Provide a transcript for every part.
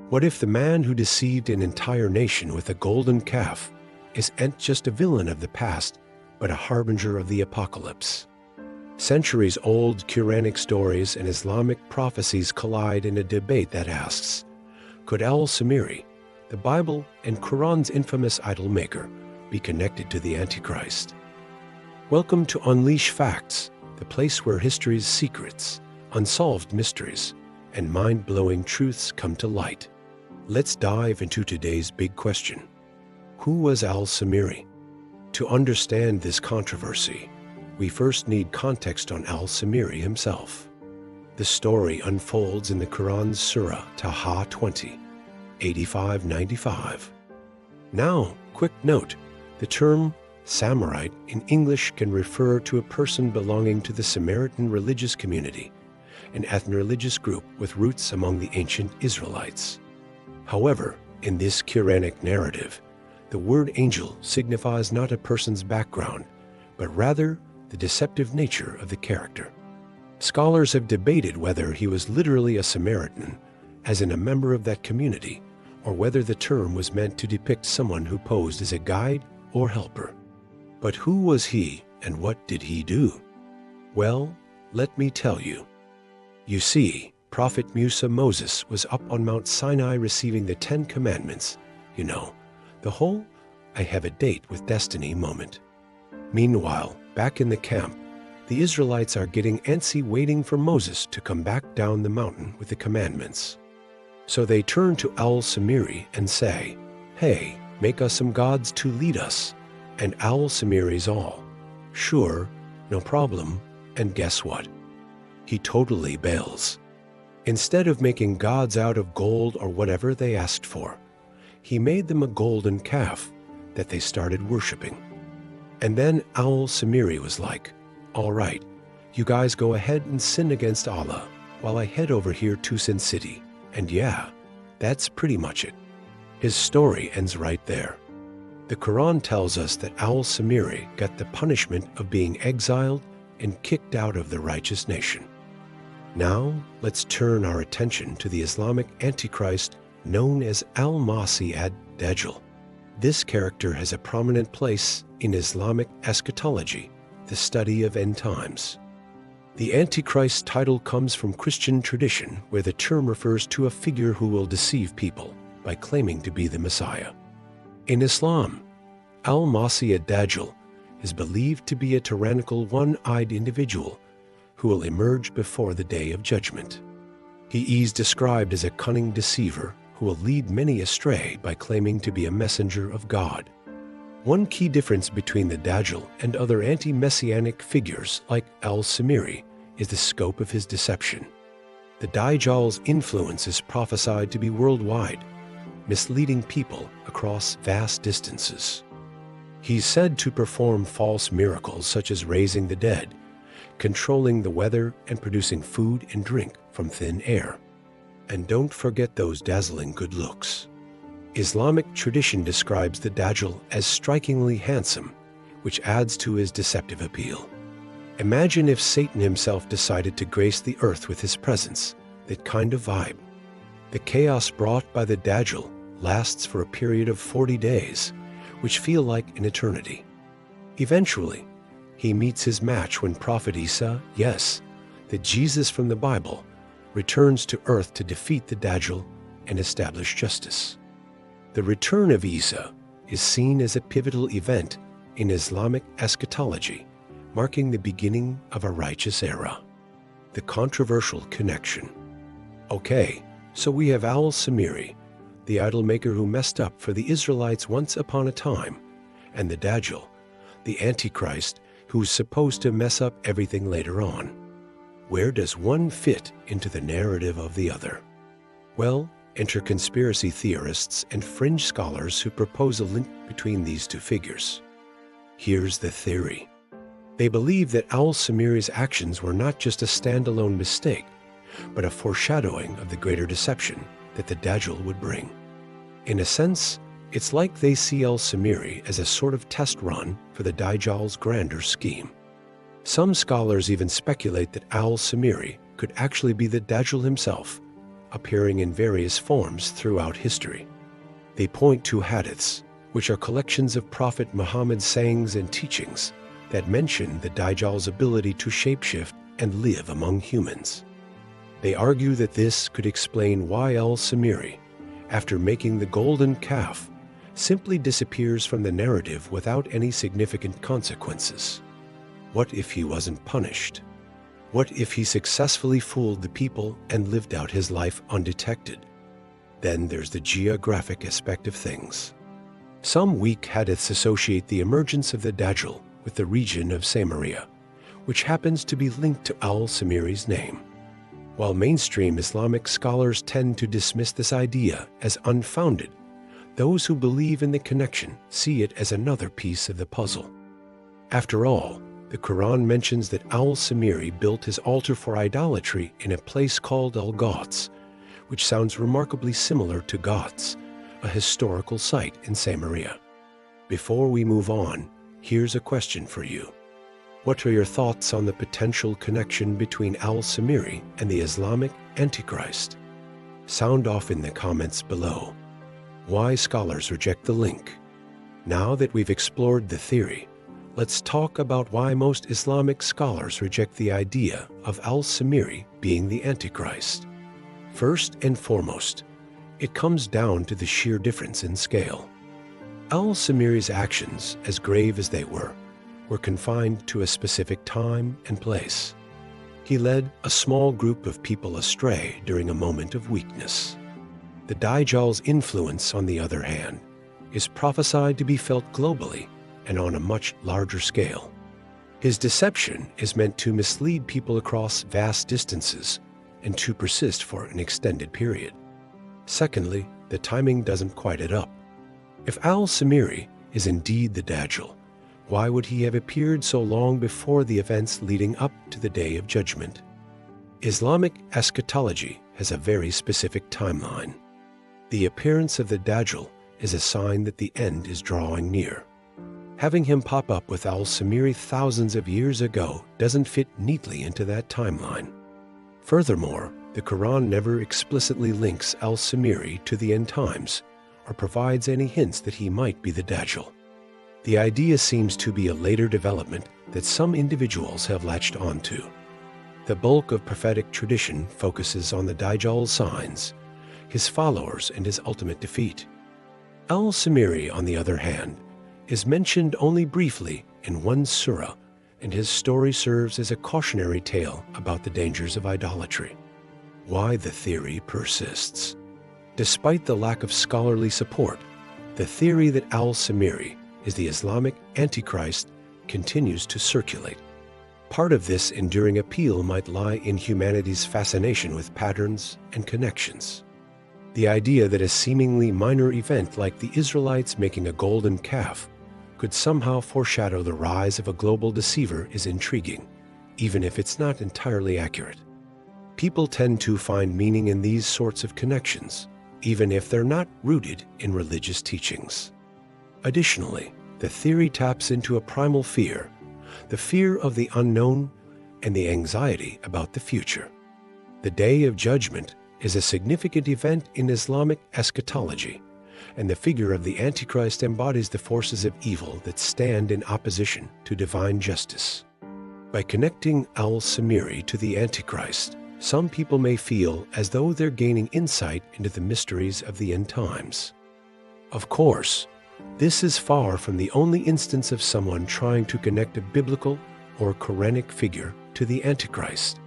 What if the man who deceived an entire nation with a golden calf isn't just a villain of the past, but a harbinger of the apocalypse? Centuries-old Qur'anic stories and Islamic prophecies collide in a debate that asks, could Al-Samiri, the Bible and Quran's infamous idol maker, be connected to the Antichrist? Welcome to Unleash Facts, the place where history's secrets, unsolved mysteries, and mind-blowing truths come to light. Let's dive into today's big question. Who was Al-Samiri? To understand this controversy, we first need context on Al-Samiri himself. The story unfolds in the Quran's Surah Taha 20, 85-95. Now, quick note, the term Samarite in English can refer to a person belonging to the Samaritan religious community, an ethno-religious group with roots among the ancient Israelites. However, in this Quranic narrative, the word angel signifies not a person's background, but rather the deceptive nature of the character. Scholars have debated whether he was literally a Samaritan, as in a member of that community, or whether the term was meant to depict someone who posed as a guide or helper. But who was he and what did he do? Well, let me tell you. You see, Prophet Moses was up on Mount Sinai receiving the 10 Commandments, the whole I have a date with destiny moment. Meanwhile, back in the camp, the Israelites are getting antsy waiting for Moses to come back down the mountain with the commandments. So they turn to Al-Samiri and say, hey, make us some gods to lead us. And Al-Samiri's all, sure, no problem, and guess what? He totally bails. Instead of making gods out of gold or whatever they asked for, he made them a golden calf that they started worshiping. And then Al-Samiri was like, all right, you guys go ahead and sin against Allah while I head over here to Sin City. And yeah, that's pretty much it. His story ends right there. The Quran tells us that Al-Samiri got the punishment of being exiled and kicked out of the righteous nation. Now, let's turn our attention to the Islamic Antichrist known as Al-Masih ad-Dajjal. This character has a prominent place in Islamic eschatology, the study of end times. The Antichrist title comes from Christian tradition, where the term refers to a figure who will deceive people by claiming to be the Messiah. In Islam, Al-Masih ad-Dajjal is believed to be a tyrannical one-eyed individual who will emerge before the day of judgment. He is described as a cunning deceiver who will lead many astray by claiming to be a messenger of God. One key difference between the Dajjal and other anti-messianic figures like Al-Samiri is the scope of his deception. The Dajjal's influence is prophesied to be worldwide, misleading people across vast distances. He's said to perform false miracles such as raising the dead, controlling the weather, and producing food and drink from thin air. And don't forget those dazzling good looks. Islamic tradition describes the Dajjal as strikingly handsome, which adds to his deceptive appeal. Imagine if Satan himself decided to grace the earth with his presence, that kind of vibe. The chaos brought by the Dajjal lasts for a period of 40 days, which feel like an eternity. Eventually, he meets his match when Prophet Isa, yes, the Jesus from the Bible, returns to earth to defeat the Dajjal and establish justice. The return of Isa is seen as a pivotal event in Islamic eschatology, marking the beginning of a righteous era. The controversial connection. Okay, so we have Al-Samiri, the idol maker who messed up for the Israelites once upon a time, and the Dajjal, the Antichrist, who's supposed to mess up everything later on. Where does one fit into the narrative of the other? Well, enter conspiracy theorists and fringe scholars who propose a link between these two figures. Here's the theory. They believe that Al-Samiri's actions were not just a standalone mistake, but a foreshadowing of the greater deception that the Dajjal would bring. In a sense, it's like they see Al-Samiri as a sort of test run for the Dajjal's grander scheme. Some scholars even speculate that Al-Samiri could actually be the Dajjal himself, appearing in various forms throughout history. They point to hadiths, which are collections of Prophet Muhammad's sayings and teachings that mention the Dajjal's ability to shapeshift and live among humans. They argue that this could explain why Al-Samiri, after making the golden calf, simply disappears from the narrative without any significant consequences. What if he wasn't punished? What if he successfully fooled the people and lived out his life undetected? Then there's the geographic aspect of things. Some weak hadiths associate the emergence of the Dajjal with the region of Samaria, which happens to be linked to Al-Samiri's name. While mainstream Islamic scholars tend to dismiss this idea as unfounded, those who believe in the connection see it as another piece of the puzzle. After all, the Quran mentions that Al-Samiri built his altar for idolatry in a place called Al-Ghats, which sounds remarkably similar to Ghats, a historical site in Samaria. Before we move on, here's a question for you. What are your thoughts on the potential connection between Al-Samiri and the Islamic Antichrist? Sound off in the comments below. Why scholars reject the link. Now that we've explored the theory, let's talk about why most Islamic scholars reject the idea of Al-Samiri being the Antichrist. First and foremost, it comes down to the sheer difference in scale. Al-Samiri's actions, as grave as they were confined to a specific time and place. He led a small group of people astray during a moment of weakness. The Dajjal's influence, on the other hand, is prophesied to be felt globally and on a much larger scale. His deception is meant to mislead people across vast distances and to persist for an extended period. Secondly, the timing doesn't quite add up. If Al-Samiri is indeed the Dajjal, why would he have appeared so long before the events leading up to the Day of Judgment? Islamic eschatology has a very specific timeline. The appearance of the Dajjal is a sign that the end is drawing near. Having him pop up with Al-Samiri thousands of years ago doesn't fit neatly into that timeline. Furthermore, the Quran never explicitly links Al-Samiri to the end times or provides any hints that he might be the Dajjal. The idea seems to be a later development that some individuals have latched onto. The bulk of prophetic tradition focuses on the Dajjal's signs, his followers, and his ultimate defeat. Al-Samiri, on the other hand, is mentioned only briefly in one surah, and his story serves as a cautionary tale about the dangers of idolatry. Why the theory persists. Despite the lack of scholarly support, the theory that Al-Samiri is the Islamic Antichrist continues to circulate. Part of this enduring appeal might lie in humanity's fascination with patterns and connections. The idea that a seemingly minor event like the Israelites making a golden calf could somehow foreshadow the rise of a global deceiver is intriguing, even if it's not entirely accurate. People tend to find meaning in these sorts of connections, even if they're not rooted in religious teachings. Additionally, the theory taps into a primal fear, the fear of the unknown and the anxiety about the future. The Day of Judgment is a significant event in Islamic eschatology, and the figure of the Antichrist embodies the forces of evil that stand in opposition to divine justice. By connecting Al-Samiri to the Antichrist, some people may feel as though they're gaining insight into the mysteries of the end times. Of course, this is far from the only instance of someone trying to connect a biblical or Qur'anic figure to the Antichrist.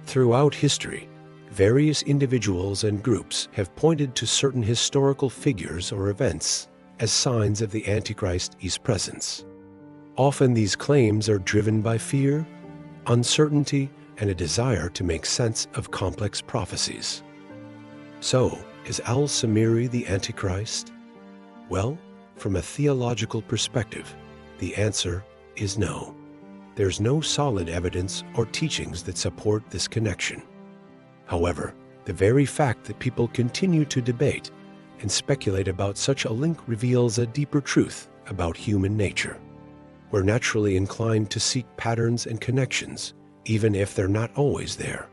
Throughout history, various individuals and groups have pointed to certain historical figures or events as signs of the Antichrist's presence. Often these claims are driven by fear, uncertainty, and a desire to make sense of complex prophecies. So, is Al-Samiri the Antichrist? Well, from a theological perspective, the answer is no. There's no solid evidence or teachings that support this connection. However, the very fact that people continue to debate and speculate about such a link reveals a deeper truth about human nature. We're naturally inclined to seek patterns and connections, even if they're not always there.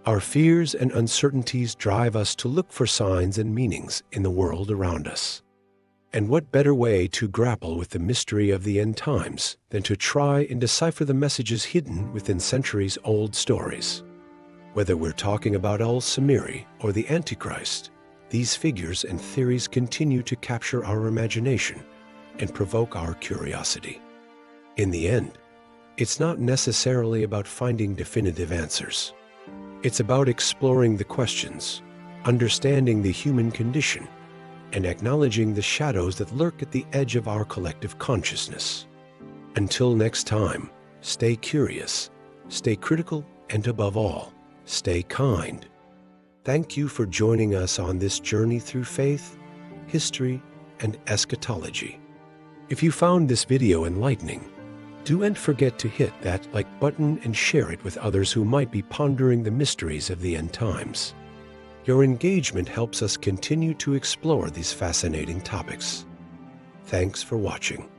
Our fears and uncertainties drive us to look for signs and meanings in the world around us. And what better way to grapple with the mystery of the end times than to try and decipher the messages hidden within centuries-old stories? Whether we're talking about Al-Samiri or the Antichrist, these figures and theories continue to capture our imagination and provoke our curiosity. In the end, it's not necessarily about finding definitive answers. It's about exploring the questions, understanding the human condition, and acknowledging the shadows that lurk at the edge of our collective consciousness. Until next time, stay curious, stay critical, and above all, stay kind. Thank you for joining us on this journey through faith, history, and eschatology. If you found this video enlightening, don't forget to hit that like button and share it with others who might be pondering the mysteries of the end times. Your engagement helps us continue to explore these fascinating topics. Thanks for watching.